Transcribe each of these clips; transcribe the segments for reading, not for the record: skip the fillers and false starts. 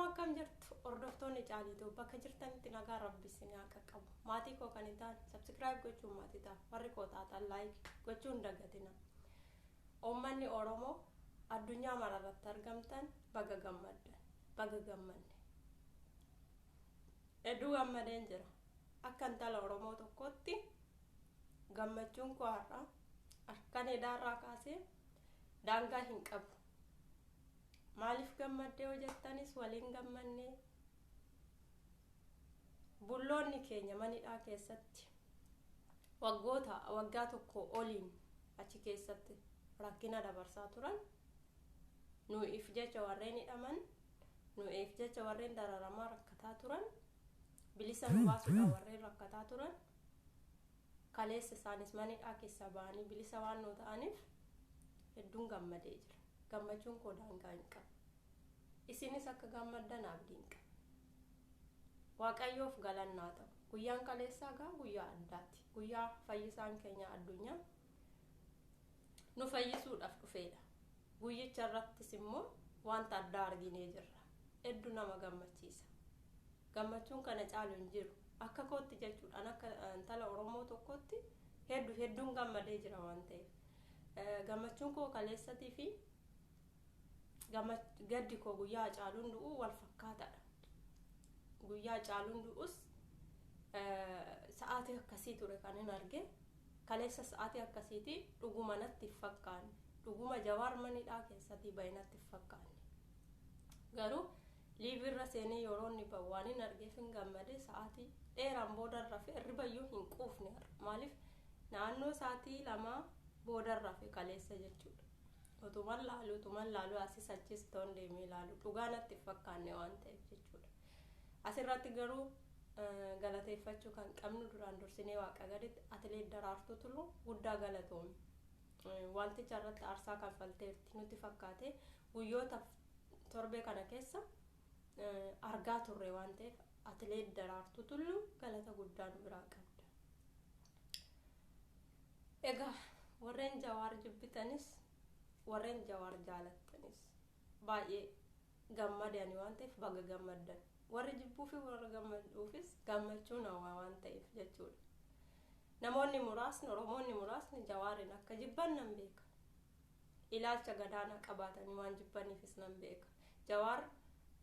akkam jirtu hordoftoonni caaliitoo bakka jirtanitti nagaa rabbi isin haa qaqqabu. Maatii koo kan hin taane subscribe gochuun maatii ta'a. Warri koo taatan like gochuun dagatina. Uummanni Oromoo addunyaa mararratti argamtan baga gamaddan baga gammanne. Hedduu gammadeen jira. Akka intala Oromoo tokkotti gammachuun koo har'a akkan edaarraa kaasee daangaa hin qabu. Maaliif gammaddee hojjettanis waliin gammanne. Bulloonni keenya manidhaa keessatti waggaa tokko oliin achi keessatti rakkina dabarsaa turan. Nuuf jecha warreen hidhaman, nuuf jecha warreen dararamaa rakkataa turan, bilisa nu baasuudhaan warreen rakkataa turan. Kaleessa isaanis manidhaa keessaa ba'anii bilisa waan nu ta'aniif hedduun gammadee jira. Gammachuun koo daangaa hin qabu. Isinis akka gammaddan abdiin qaba. Waaqayyoof galannaa ta'u. Guyyaan kaleessaa gaa guyyaa addaati. Guyyaa fayyisaan keenya addunyaa nu fayyisuudhaaf dhufeedha. Guyyicha irrattis immoo wanta addaa arginee jirra. Hedduu nama gammachiisa. Gammachuun kana caalu hin jiru. Akka kootti jechuudhaan akka intala Oromoo tokkotti hedduun gammadee jira waan ta'eef. Gammachuun koo kaleessatii fi gaddi koo guyyaa caaluun du'u wal fakkaataadha. Guyyaa caaluun du'us sa'aatii akkasii ture kan hin arge. Kaleessa sa'aatii akkasiitii dhuguma natti fakkaanne. Dhuguma Jawaar manidhaa keessatti baay'inatti fakkaanne. Garuu liivirra seenee yeroo inni ba'u waan hin argeef hin gammade. Sa'aatii dheeraan boodarraa fi hirribayyuu hin quufne. Maaliif naannoo sa'aatii lamaa boodarraa fi kaleessa jechuudha. Utuman laalu asis achis ta'uun deemee ilaalu dhugaa natti fakkaanne waan ta'eef jechuudha. Asirratti garuu galateeffachuu kan qabnu duraan dursinee waaqa gaditti atileet Daraartuu Tulluu guddaa galatoomi. Wanticha irratti aarsaa kanfalteerti nutti fakkaate guyyoota torbee kana keessa argaa turre waan ta'eef atileet Daraartuu Tulluu galata guddaa nu biraa qabda. Egaa warreen Jawaar jibbitanis warreen Jawaar jaalattanis baay'ee gammadani waan ta'eef baga gammaddan. Warri jibbuu fi warra gammaduufis gammachuun hawaa waan ta'eef jechuudha. Namoonni muraasni Oromoonni muraasni Jawaarin akka jibban nan beeka. Ilaalcha gadaanaa qabaatanii waan jibbaniifis nan beeka. Jawaar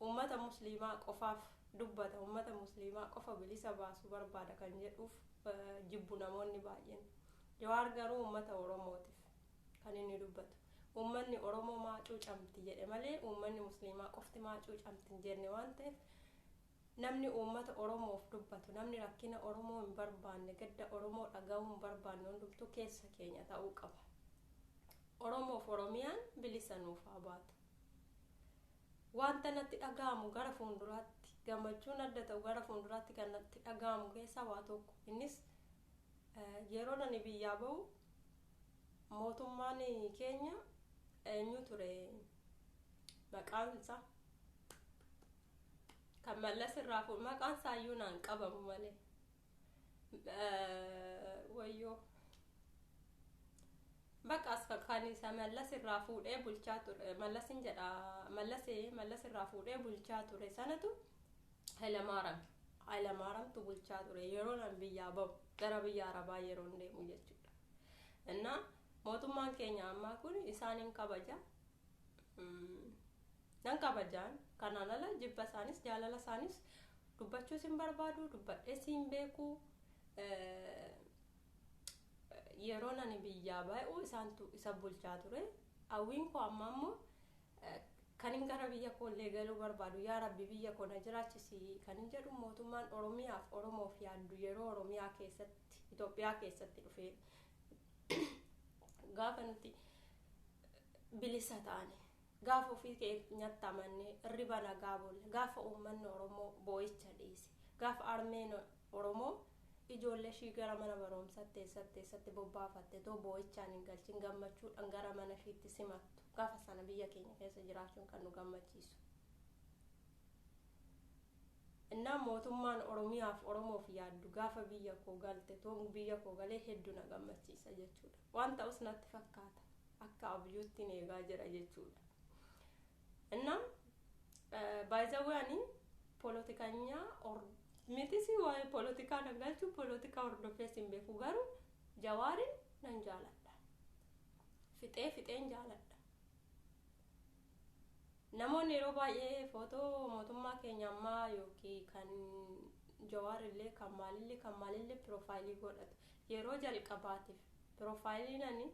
uummata musliimaa qofaaf dubbata. Uummata musliimaa qofa bilisa baasuu barbaada kan jedhuuf jibbu namoonni baay'een. Jawaar garuu uummata Oromootiif kan inni dubbatu. Uummanni Oromoo maacuu camti jedhe malee uummanni musliimaa qofti maacuu camti hin jenne waan ta'eef namni uummata Oromoof dubbatu, namni rakkina Oromoo hin barbaanne, gadda Oromoo dhaga'uu hin barbaanne hundumtuu keessa keenya ta'uu qaba. Oromoof Oromiyaan bilisa nuuf haa baatu. Wanta natti dhaga'amu gara fuulduraatti gammachuun adda ta'u gara fuulduraatti kan natti dhaga'amu keessaa waa tokko. Innis yeroo nani biyyaa bahu mootummaan keenya eenyu ture maqaan isaa kan mallas irraa fuudhe maqaan isaa iyyuu naan qabamu malee wayyoo baqas kan isa mallas irraa fuudhee bulchaa ture mallasin jedha mallas irraa fuudhee bulchaa ture sanatu Hayilamaaraamtu bulchaa ture yeroo nan biyyaa bahu gara biyya Arabaa yeroo deemu jechuudha. Innaa mootummaan keenya ammaa kun isaaniin kabaja nan kabajaan kanaan ala jibba isaanis jaalala isaanis dubbachuus hin barbaadu dubbadhees hin beeku. Yeroo nani biyyaa bahu isaantu isa bulchaa ture. Hawwiin koo amma ammoo kan hin gara biyya koollee galuu barbaadu yaa rabbi biyya koo na jiraachisi kan hin jedhu mootummaan Oromiyaaf Oromoof yaaddu yeroo Oromiyaa keessatti Itoophiyaa keessatti dhufee gaafa nuti bilisa taane gaafa ofii keenyatti amannee riba nagaa boolle gaafa uummanni Oromoo boo'icha dhiise gaafa armeen Oromoo ijoollee ishii gara mana barumsaatti eessatti bobbaafatte too boo'ichaan hin galchin gammachuudhaan gara mana ishiitti simattu gaafa sana biyya keenya keessa jiraachuun kan nu gammachiisu. Innaa mootummaan Oromiyaaf Oromoof yaaddu gaafa biyya koo galte too biyya koo galee hedduu na gammachiisa jechuudha. Waan ta'us natti fakkaata akka abjuutti eegaa jira jechuudha. Innaa by the way ani politikanya or mitisi waa'ee politikaa nagalchu politika hordofee sin beeku garuu Jawaarin nan jaaladha fixeen jaaladha namoonni yeroo baay'ee footoo mootummaa keenya ammaa yookiin kan Jawaarillee kan maalillee profaayilii godhatu yeroo jalqabaatiif profaayiliin ani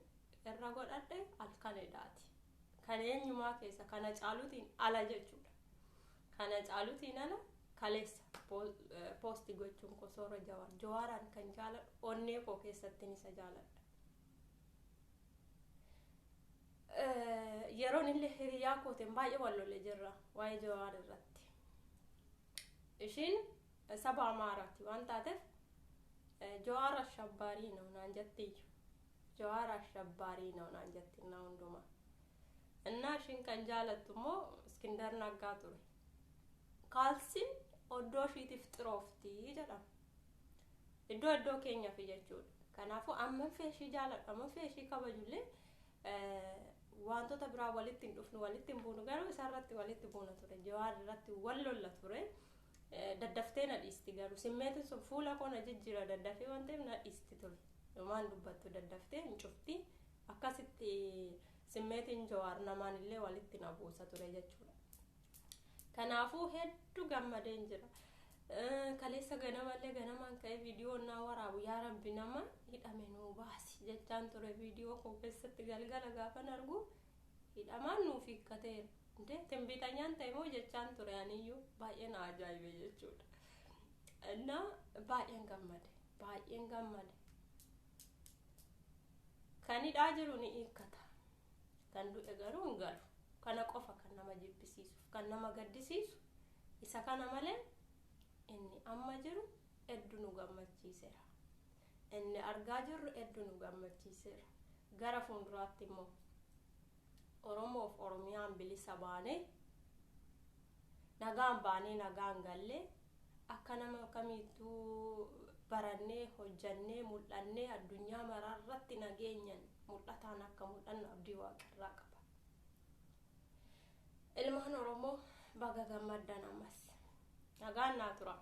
irra godhadhe alkaneedhaati kan eenyumaa keessa kana caalutiin ala jechuudha kana caalutiin ala kaleessa posti gochuun ko soora Jawaaraan kan jaaladhu onnee koo keessatti isa jaaladha yeroon illee hiriyaa kooteen baay'ee wallolee jirra waa'ee Jawaar irratti ishiin saba Amaaraati waan taateef Jawaar ashabbaarii ነው naan jettiiyu Jawaar ashabbaarii ነው naan jettiin na hundumaa እና ishiin kan jaalattu immoo Iskindar Naggaa ture kaalsiin oddoo ishiitiif xirooftii jedhama iddoo keenyaaf jechuudha kanaafuu amma feeshii jaaladha amma feeshii kabajullee wantoota biraa walitti hin dhufnu walitti hin buunu garuu isarratti walitti buuna ture Jawaar irratti wallolla ture daddaftee na dhiisti garuu simmeetiin sun fuula koo na jijjiira daddafee waan ta'eef na dhiisti ture yomaan dubbattu daddaftee hin cufti akkasitti simmeetiin Jawaar namaan illee walitti na buusa ture jechuudha kanaafuu hedduu gammadeen jira kaleessa ganamaan ka'ee viidiyoo naa waraabu yaa rabbi nama hidhame nuu baasi jechaan ture viidiyoo koo keessatti galgala gaafan argu hidhamaan nuuf hiikkateera ndee tinbiitanyaan ta'e moo jechaan ture aniyyuu baay'ee na ajaa'ibe jechuudha እና baay'een gammade kan hidhaa jiru ni hiikkata kan du'e garuu hin galu kana qofa kan nama jibbisiisuuf kan nama gaddisiisu isa kana malee inni amma jiru hedduu nu gammachiiseera inni argaa jirru hedduu nu gammachiiseera gara fuulduraatti immoo Oromoof Oromiyaan bilisa baanee nagaan gallee akka nama kamiituu barannee hojjannee mul'annee addunyaa maraarratti nageenyan mul'ataan akka mul'annu abdii waaqarraa qaba ilmaan Oromoo baga gammaddan ammas nagaan naa tura